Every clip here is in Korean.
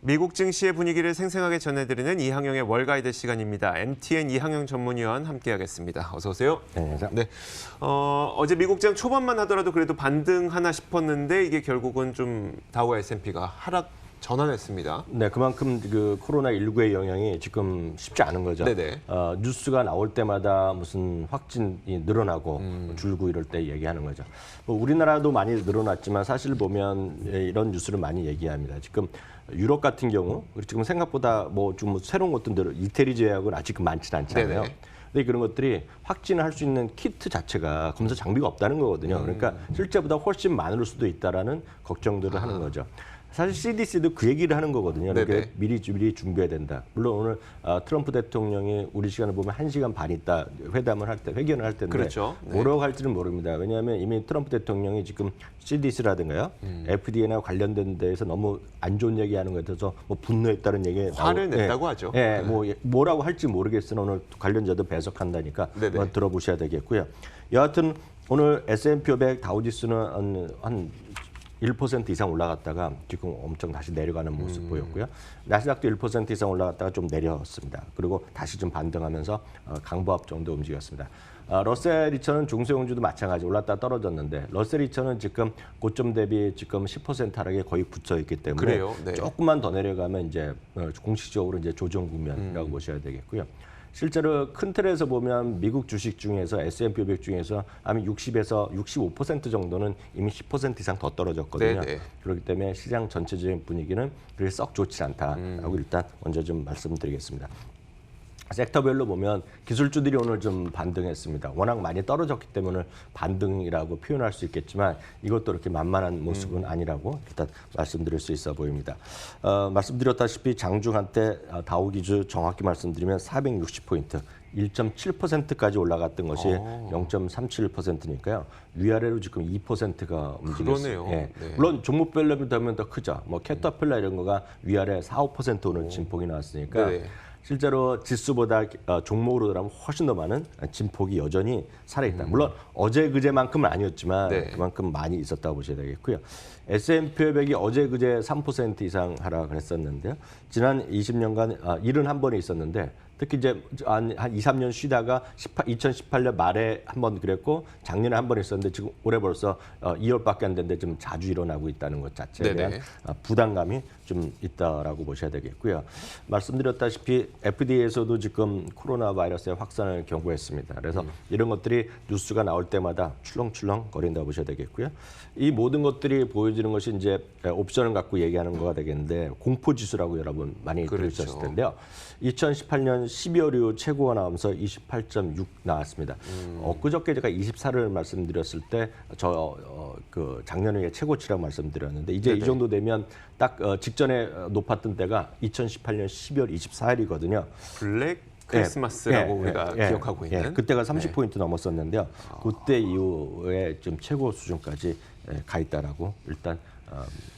미국 증시의 분위기를 생생하게 전해드리는 이항영의 월가이드 시간입니다. MTN 이항영 전문위원 함께하겠습니다. 어서 오세요. 네. 어제 미국장 초반만 하더라도 그래도 반등하나 싶었는데 이게 결국은 좀 다우와 S&P가 하락 전환했습니다. 네, 그만큼 그 코로나19의 영향이 지금 쉽지 않은 거죠. 네네. 뉴스가 나올 때마다 무슨 확진이 늘어나고 줄고 이럴 때 얘기하는 거죠. 뭐 우리나라도 많이 늘어났지만 사실 보면 이런 뉴스를 많이 얘기합니다. 지금 유럽 같은 경우 지금 생각보다 뭐 좀 새로운 것들 이태리 제약은 아직 많지는 않잖아요. 네네. 근데 그런 것들이 확진을 할 수 있는 키트 자체가 검사 장비가 없다는 거거든요. 그러니까 실제보다 훨씬 많을 수도 있다라는 걱정들을 하는 거죠. 사실 CDC도 그 얘기를 하는 거거든요. 그러니까 미리 준비해야 된다. 물론 오늘 트럼프 대통령이 우리 시간을 보면 1시간 반 있다 회견을 할 텐데 그렇죠. 네. 뭐라고 할지는 모릅니다. 왜냐하면 이미 트럼프 대통령이 지금 CDC라든가요, FDA나 관련된 데에서 너무 안 좋은 얘기하는 것에 대해서 뭐 분노했다는 얘기 화를 냈다고 하죠. 예, 뭐라고 할지 모르겠으나 오늘 관련자도 배석한다니까 한번 들어보셔야 되겠고요. 여하튼 오늘 S&P 500 다우지수는 한 1% 이상 올라갔다가 지금 엄청 다시 내려가는 모습 보였고요. 나스닥도 1% 이상 올라갔다가 좀 내려왔습니다. 그리고 다시 좀 반등하면서 강보합 정도 움직였습니다. 러셀 2000은 중소형주도 마찬가지 올랐다 떨어졌는데 러셀 2000은 지금 고점 대비 지금 10% 하락에 거의 붙어 있기 때문에 그래요? 네. 조금만 더 내려가면 이제 공식적으로 이제 조정 국면이라고 보셔야 되겠고요. 실제로 큰 틀에서 보면 미국 주식 중에서 S&P 500 중에서 아마 60에서 65% 정도는 이미 10% 이상 더 떨어졌거든요. 네네. 그렇기 때문에 시장 전체적인 분위기는 그렇게 썩 좋지 않다라고 일단 먼저 좀 말씀드리겠습니다. 섹터별로 보면 기술주들이 오늘 좀 반등했습니다. 워낙 많이 떨어졌기 때문에 반등이라고 표현할 수 있겠지만 이것도 이렇게 만만한 모습은 아니라고 일단 말씀드릴 수 있어 보입니다. 말씀드렸다시피 장중 한때 다우 기준 정확히 말씀드리면 460포인트, 1.7%까지 올라갔던 것이 0.37%니까요. 위아래로 지금 2%가 움직였어요. 그러네요. 예. 네. 물론 종목별로 되면 더 크죠. 뭐 캐터필라 이런 거가 위아래 4, 5% 오는 진폭이 나왔으니까 네네. 실제로 지수보다 종목으로 들어가면 훨씬 더 많은 진폭이 여전히 살아있다. 물론 어제 그제만큼은 아니었지만 그만큼 많이 있었다고 보셔야 되겠고요. S&P 500이 어제 그제 3% 이상 하락을 했었는데요. 지난 20년간 71번이 있었는데 특히 이제 한 2, 3년 쉬다가 2018년 말에 한 번 그랬고 작년에 한 번 있었는데 지금 올해 벌써 2월밖에 안 됐는데 좀 자주 일어나고 있다는 것 자체에 대한 부담감이 좀 있다라고 보셔야 되겠고요. 말씀드렸다시피 FDA에서도 지금 코로나 바이러스의 확산을 경고했습니다. 그래서 이런 것들이 뉴스가 나올 때마다 출렁출렁 거린다고 보셔야 되겠고요. 이 모든 것들이 보여지는 것이 이제 옵션을 갖고 얘기하는 거가 되겠는데 공포지수라고 여러분 많이 들으셨을 텐데요. 2018년 12월 이후 최고가 나오면서 28.6 나왔습니다. 엊그저께 제가 24를 말씀드렸을 때 그 작년에 최고치라고 말씀드렸는데 이제 이 정도 되면 딱 직전에 높았던 때가 2018년 12월 24일이거든요. 블랙 크리스마스라고 우리가 기억하고 있는. 그때가 30포인트 넘었었는데요. 그때 이후에 좀 최고 수준까지 가 있다라고 일단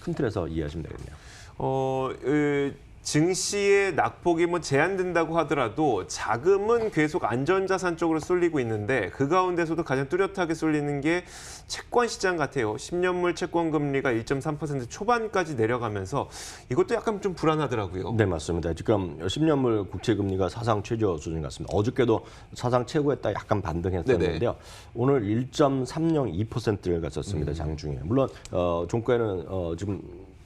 큰 틀에서 이해하시면 되겠네요. 증시의 낙폭이 뭐 제한된다고 하더라도 자금은 계속 안전자산 쪽으로 쏠리고 있는데 그 가운데서도 가장 뚜렷하게 쏠리는 게 채권 시장 같아요. 10년물 채권 금리가 1.3% 초반까지 내려가면서 이것도 약간 좀 불안하더라고요. 네, 맞습니다. 지금 10년물 국채 금리가 사상 최저 수준 같습니다. 어저께도 사상 최고였다 약간 반등했었는데요. 오늘 1.302%를 갔었습니다. 장중에. 물론 종가에는 지금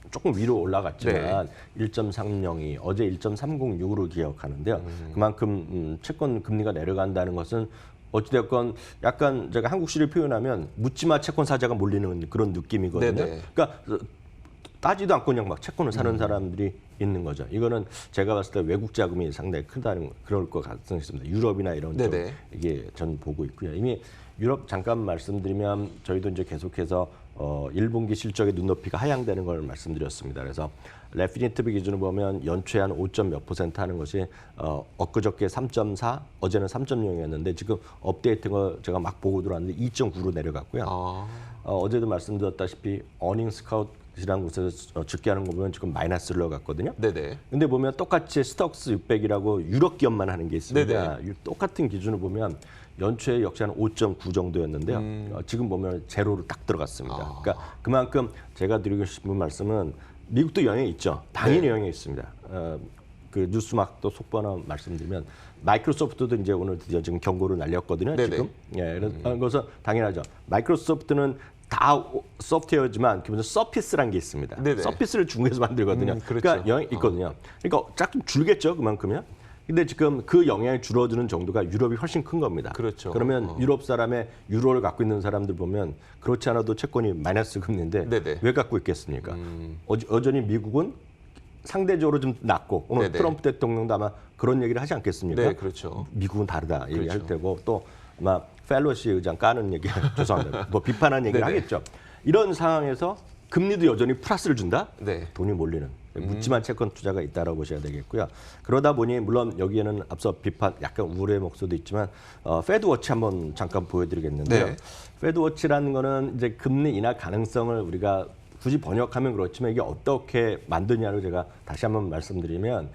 조금 위로 올라갔지만 1.302, 어제 1.306으로 기억하는데요. 그만큼 채권 금리가 내려간다는 것은 어찌됐건 약간 제가 한국식으로 표현하면 묻지마 채권 사자가 몰리는 그런 느낌이거든요. 그러니까 따지도 않고 그냥 막 채권을 사는 사람들이 있는 거죠. 이거는 제가 봤을 때 외국 자금이 상당히 크다는 그럴 것 같은 있습니다. 유럽이나 이런 쪽 이게 전 보고 있고요. 이미 유럽 잠깐 말씀드리면 저희도 이제 계속해서 1분기 실적의 눈높이가 하향되는 걸 말씀드렸습니다. 그래서 레피니티브 기준으로 보면 연초에 한 5.몇% 하는 것이 엊그저께 3.4, 어제는 3.0이었는데 지금 업데이트한 거 제가 막 보고 들어왔는데 2.9로 내려갔고요. 어제도 말씀드렸다시피 어닝 스카웃이라는 곳에서 집계하는 거 보면 지금 마이너스로 갔거든요. 근데 보면 똑같이 스톡스 600이라고 유럽 기업만 하는 게 있습니다. 똑같은 기준으로 보면 연초에 역시 한 5.9 정도였는데요. 지금 보면 제로로 딱 들어갔습니다. 그러니까 그만큼 제가 드리고 싶은 말씀은 미국도 영향이 있죠. 당연히 네. 영향이 있습니다. 그 뉴스막도 속보 하나 말씀드리면 마이크로소프트도 이제 오늘 드디어 지금 경고를 날렸거든요. 네네. 지금. 예, 그래서 당연하죠. 마이크로소프트는 다 소프트웨어지만 기본적으로 서피스라는 게 있습니다. 네네. 서피스를 중국에서 만들거든요. 그렇죠. 그러니까 영향이 있거든요. 그러니까 조금 줄겠죠, 그만큼요. 근데 지금 그 영향이 줄어드는 정도가 유럽이 훨씬 큰 겁니다. 그렇죠. 그러면 유럽 사람의 유로를 갖고 있는 사람들 보면 그렇지 않아도 채권이 마이너스 금리인데 네네. 왜 갖고 있겠습니까? 여전히 미국은 상대적으로 좀 낮고 오늘 네네. 트럼프 대통령도 아마 그런 얘기를 하지 않겠습니까? 네, 그렇죠. 미국은 다르다 얘기할 그렇죠. 테고 또 아마 펠로시 의장 까는 얘기 죄송합니다. 뭐 비판하는 얘기를 네네. 하겠죠. 이런 상황에서 금리도 여전히 플러스를 준다? 네. 돈이 몰리는 묻지만 채권 투자가 있다라고 보셔야 되겠고요. 그러다 보니 물론 여기에는 앞서 비판 약간 우려의 목소리도 있지만 페드워치 한번 잠깐 보여드리겠는데요. 네. 페드워치라는 거는 이제 금리 인하 가능성을 우리가 굳이 번역하면 그렇지만 이게 어떻게 만드냐를 제가 다시 한번 말씀드리면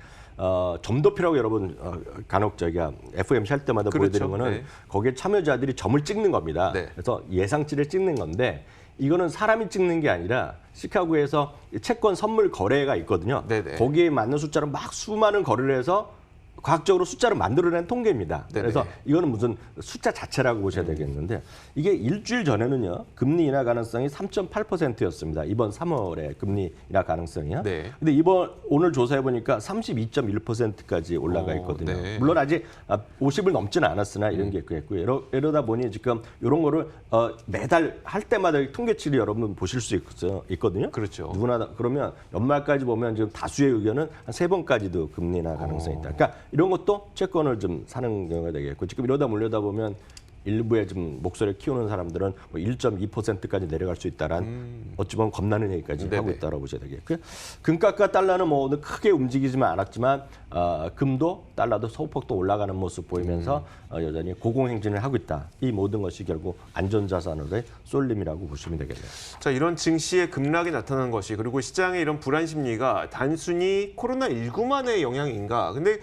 점도표라고 여러분 간혹 저희가 FMC 할 때마다 그렇죠. 보여드리는 거는 네. 거기에 참여자들이 점을 찍는 겁니다. 네. 그래서 예상치를 찍는 건데 이거는 사람이 찍는 게 아니라 시카고에서 채권 선물 거래가 있거든요. 네네. 거기에 맞는 숫자로 막 수많은 거래를 해서 과학적으로 숫자를 만들어낸 통계입니다. 네네. 그래서 이거는 무슨 숫자 자체라고 보셔야 되겠는데 이게 일주일 전에는요. 금리 인하 가능성이 3.8%였습니다. 이번 3월에 금리 인하 가능성이요. 네. 근데 오늘 조사해 보니까 32.1%까지 올라가 있거든요. 네. 물론 아직 50을 넘지는 않았으나 이런 게 있고요. 이러다 보니 지금 이런 거를 매달 할 때마다 통계치를 여러분 보실 수 있거든요. 그렇죠. 누구나 그러면 연말까지 보면 지금 다수의 의견은 한 3번까지도 금리 인하 가능성이 있다. 그러니까 이런 것도 채권을 좀 사는 경우가 되겠고 지금 이러다 몰려다 보면 일부에 좀 목소리를 키우는 사람들은 뭐 1.2%까지 내려갈 수 있다란 어찌 보면 겁나는 얘기까지 네네. 하고 있다라고 보셔야 되겠고요. 금값과 달러는 뭐 오늘 크게 움직이지만 않았지만 금도 달러도 소폭도 올라가는 모습 보이면서 여전히 고공행진을 하고 있다. 이 모든 것이 결국 안전자산으로의 쏠림이라고 보시면 되겠네요. 자, 이런 증시의 급락이 나타난 것이 그리고 시장의 이런 불안 심리가 단순히 코로나19만의 영향인가? 근데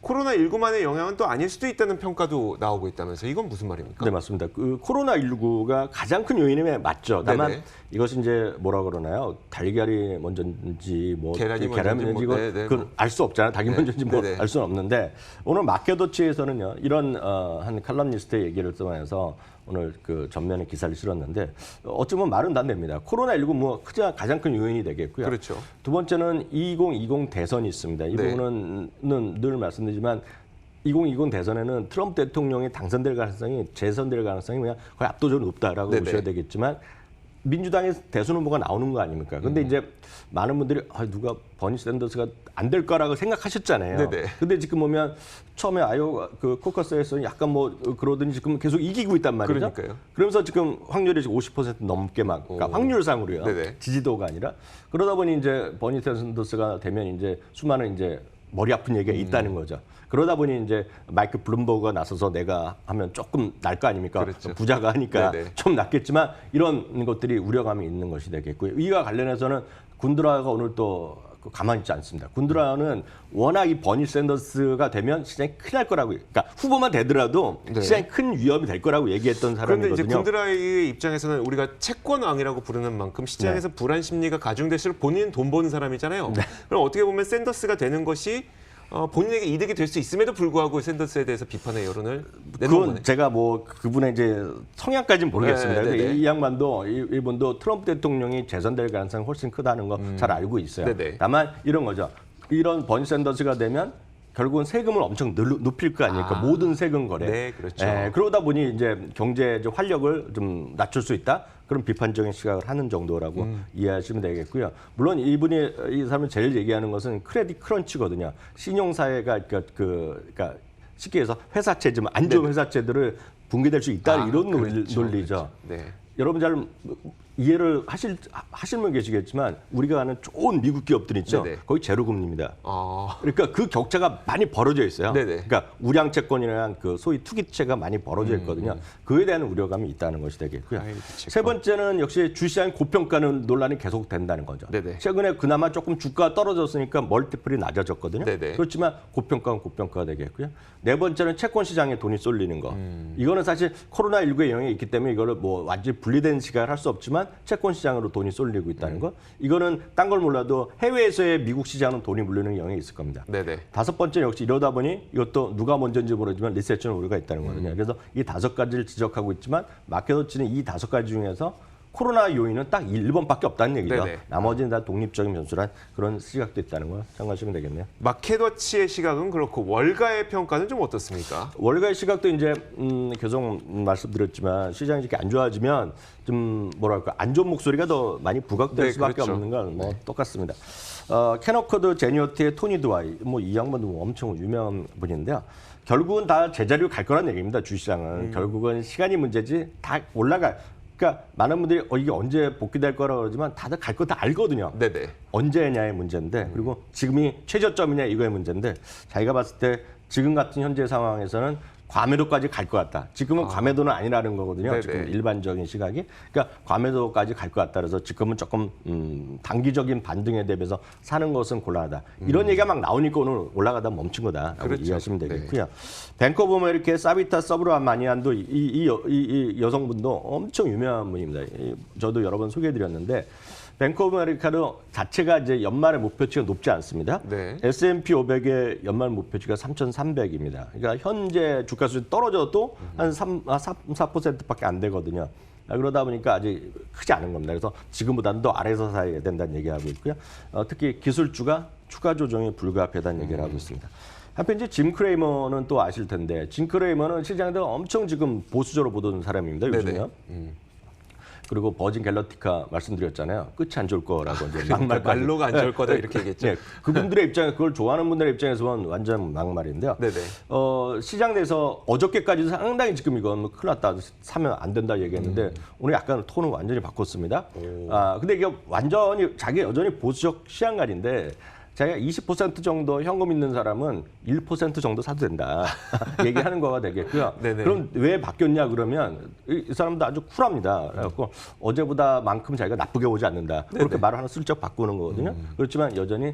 코로나19만의 영향은 또 아닐 수도 있다는 평가도 나오고 있다면서 이건 무슨 말입니까? 네, 맞습니다. 그 코로나19가 가장 큰 요인임에 맞죠. 다만 네네. 이것이 이제 뭐라 그러나요? 달걀이 먼저인지 뭐 계란이 먼저인지 먼저인지 뭐, 네네, 그건 알 수 없잖아요. 닭이 네. 먼저인지 뭐 네네. 알 수는 없는데 오늘 마켓워치에서는요. 이런 한 칼럼니스트의 얘기를 통해서 오늘 그 전면에 기사를 실었는데 어쩌면 말은 다 됩니다. 코로나19 뭐 가장 큰 요인이 되겠고요. 그렇죠. 두 번째는 2020 대선이 있습니다. 이 네. 부분은 늘 말씀드리지만 2020 대선에는 트럼프 대통령이 당선될 가능성이 재선될 가능성이 그냥 거의 압도적으로 높다라고 네네. 보셔야 되겠지만 민주당의 대선 후보가 나오는 거 아닙니까? 근데 이제 많은 분들이 누가 버니 샌더스가 안 될 거라고 생각하셨잖아요. 네네. 근데 지금 보면 처음에 아이오와 그 코커스에서 약간 뭐 그러더니 지금 계속 이기고 있단 말이죠. 그러니까요. 그러면서 지금 확률이 지금 50% 넘게 막 그러니까 확률상으로요. 네네. 지지도가 아니라 그러다 보니 이제 버니 샌더스가 되면 이제 수많은 이제 머리 아픈 얘기가 있다는 거죠. 그러다 보니 이제 마이크 블룸버그가 나서서 내가 하면 조금 날 거 아닙니까? 그렇죠. 부자가 하니까 네네. 좀 낫겠지만 이런 것들이 우려감이 있는 것이 되겠고요. 이와 관련해서는 군드라가 오늘 또 가만히 있지 않습니다. 군드라는 워낙 이 버니 샌더스가 되면 시장이 큰일 날 거라고, 그러니까 후보만 되더라도 네. 시장이 큰 위협이 될 거라고 얘기했던 그런데 이제 사람이거든요. 군드라의 입장에서는 우리가 채권왕이라고 부르는 만큼 시장에서 불안 심리가 가중될수록 본인은 돈 버는 사람이잖아요. 그럼 어떻게 보면 샌더스가 되는 것이 본인에게 이득이 될 수 있음에도 불구하고 샌더스에 대해서 비판의 여론을 내는 그건 거네. 제가 뭐 그분의 이제 성향까지는 모르겠습니다. 네, 근데 네네. 이 양반도 이분도 트럼프 대통령이 재선될 가능성이 훨씬 크다는 거 잘 알고 있어요. 네네. 다만 이런 거죠. 이런 버니 샌더스가 되면 결국은 세금을 엄청 높일 거 아닙니까? 모든 세금 거래. 네, 그렇죠. 그러다 보니 이제 경제 활력을 좀 낮출 수 있다. 그런 비판적인 시각을 하는 정도라고 이해하시면 되겠고요. 물론 이 사람은 제일 얘기하는 것은 크레딧 크런치거든요. 신용사회가 그러니까 쉽게 해서 회사채지만 안 좋은 회사채들을 붕괴될 수 있다 이런 그렇죠, 논리죠. 그렇죠. 네. 여러분 잘 이해를 하실 분 계시겠지만 우리가 아는 좋은 미국 기업들 있죠. 네네. 거의 제로 금리입니다. 아, 그러니까 그 격차가 많이 벌어져 있어요. 네네. 그러니까 우량 채권이랑 그 소위 투기채가 많이 벌어져 있거든요. 그에 대한 우려감이 있다는 것이 되겠고요. 아이, 세 번째는 역시 주시장 고평가는 논란이 계속 된다는 거죠. 네네. 최근에 그나마 조금 주가가 떨어졌으니까 멀티플이 낮아졌거든요. 네네. 그렇지만 고평가는 고평가가 되겠고요. 네 번째는 채권 시장에 돈이 쏠리는 거. 이거는 사실 코로나19의 영향이 있기 때문에 이거를 뭐 완전히 분리된 시각을 할 수 없지만 채권 시장으로 돈이 쏠리고 있다는 거. 이거는 딴 걸 몰라도 해외에서의 미국 시장은 돈이 물리는 영향이 있을 겁니다. 네네. 다섯 번째 역시 이러다 보니 이것도 누가 먼저인지 모르지만 리세션 우려가 있다는 거거든요. 그래서 이 다섯 가지를 지적하고 있지만 마켓워치는 이 다섯 가지 중에서 코로나 요인은 딱 1번밖에 없다는 얘기죠. 네네. 나머지는 다 독립적인 변수란 그런 시각도 있다는 거 참고하시면 되겠네요. 마켓워치의 시각은 그렇고 월가의 평가는 좀 어떻습니까? 월가의 시각도 이제 계속 말씀드렸지만 시장이 이렇게 안 좋아지면 좀 뭐랄까 안 좋은 목소리가 더 많이 부각될 네, 수밖에 그렇죠. 없는 건 뭐 똑같습니다. 캐너코드 제니어트의 토니 드와이 뭐 이 양반도 뭐 엄청 유명한 분인데요. 결국은 다 제자리로 갈 거란 얘기입니다. 주시장은 결국은 시간이 문제지 다 올라갈. 그러니까 많은 분들이 이게 언제 복귀될 거라고 그러지만 다들 갈 거 다 알거든요. 네네. 언제냐의 문제인데 그리고 지금이 최저점이냐 이거의 문제인데 자기가 봤을 때 지금 같은 현재 상황에서는 과매도까지 갈 것 같다. 지금은 과매도는 아니라는 거거든요. 네네. 지금 일반적인 시각이. 그러니까 과매도까지 갈 것 같다. 그래서 지금은 조금 단기적인 반등에 대비해서 사는 것은 곤란하다. 이런 얘기가 막 나오니까 오늘 올라가다 멈춘 거다. 그렇죠. 이해하시면 되겠고요. 뱅크 오브 아메리카의 사비타 서브라마니안도 이 여성분도 엄청 유명한 분입니다. 저도 여러 번 소개해드렸는데 뱅크 오브 아메리카도 자체가 이제 연말의 목표치가 높지 않습니다. 네. S&P 500의 연말 목표치가 3,300입니다. 그러니까 현재 주가 수준이 떨어져도 한 4%밖에 안 되거든요. 그러다 보니까 아직 크지 않은 겁니다. 그래서 지금보다는 더 아래에서 사야 된다는 얘기하고 있고요. 특히 기술주가 추가 조정이 불가피하다는 얘기를 하고 있습니다. 한편 이제 짐 크레이머는 또 아실 텐데 짐 크레이머는 시장에서 엄청 지금 보수적으로 보던 사람입니다. 요즘요. 그리고 버진 갤러티카 말씀드렸잖아요. 끝이 안 좋을 거라고 이제 막말까지. 말로가 안 좋을 거다 이렇게 얘기했죠. 네, 그분들의 입장에 그걸 좋아하는 분들의 입장에서는 완전 막말인데요. 네네. 시장 내에서 어저께까지도 상당히 지금 이건 뭐 큰일 났다 사면 안 된다 얘기했는데 오늘 약간 톤을 완전히 바꿨습니다. 근데 이게 완전히 자기 여전히 보수적 시장관인데. 자기가 20% 정도 현금 있는 사람은 1% 정도 사도 된다. 얘기하는 거가 되겠고요. 네네. 그럼 왜 바뀌었냐 그러면 이 사람도 아주 쿨합니다. 그래갖고 어제보다만큼 자기가 나쁘게 보지 않는다. 그렇게 말을 하나 슬쩍 바꾸는 거거든요. 그렇지만 여전히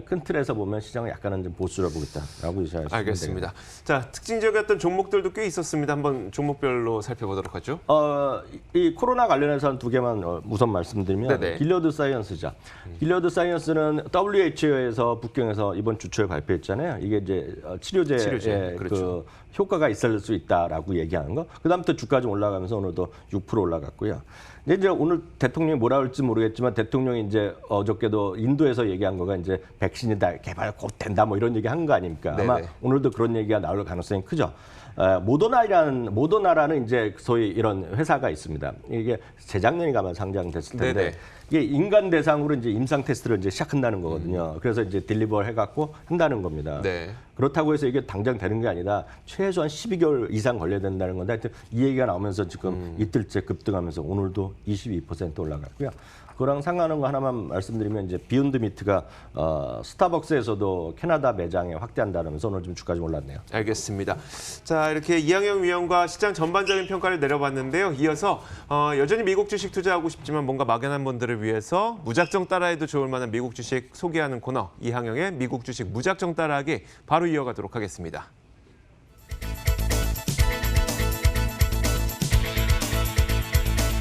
큰 틀에서 보면 시장은 약간은 좀 보수를 보겠다라고 이해하시면 됩니다. 알겠습니다. 자, 특징적이었던 종목들도 꽤 있었습니다. 한번 종목별로 살펴보도록 하죠. 이 코로나 관련해서 한 두 개만 우선 말씀드리면 네네. 길러드 사이언스죠. 길러드 사이언스는 WHO에서 북경에서 이번 주 초에 발표했잖아요. 이게 이제 치료제에 그렇죠. 그 효과가 있을 수 있다라고 얘기하는 거. 그다음부터 주가 좀 올라가면서 오늘도 6% 올라갔고요. 이제 오늘 대통령이 뭐라 할지 모르겠지만 대통령이 이제 어저께도 인도에서 얘기한 거가 이제 백신이 다 개발 곧 된다 뭐 이런 얘기 한 거 아닙니까? 아마 네네. 오늘도 그런 얘기가 나올 가능성이 크죠. 모더나라는 이제 소위 이런 회사가 있습니다. 이게 재작년에 가만 상장됐을 텐데 네네. 이게 인간 대상으로 이제 임상 테스트를 이제 시작한다는 거거든요. 그래서 이제 딜리버를 해갖고 한다는 겁니다. 네. 그렇다고 해서 이게 당장 되는 게 아니라 최소한 12개월 이상 걸려야 된다는 건데 하여튼 이 얘기가 나오면서 지금 이틀째 급등하면서 오늘도 22% 올라갔고요. 그거랑 상관한 거 하나만 말씀드리면 이제 비욘드 미트가 스타벅스에서도 캐나다 매장에 확대한다면서 오늘 좀 주가 좀 올랐네요. 알겠습니다. 자, 이렇게 이항영 위원과 시장 전반적인 평가를 내려봤는데요. 이어서 여전히 미국 주식 투자하고 싶지만 뭔가 막연한 분들을 위해서 무작정 따라해도 좋을 만한 미국 주식 소개하는 코너 이항영의 미국 주식 무작정 따라하기 바로 이어가도록 하겠습니다.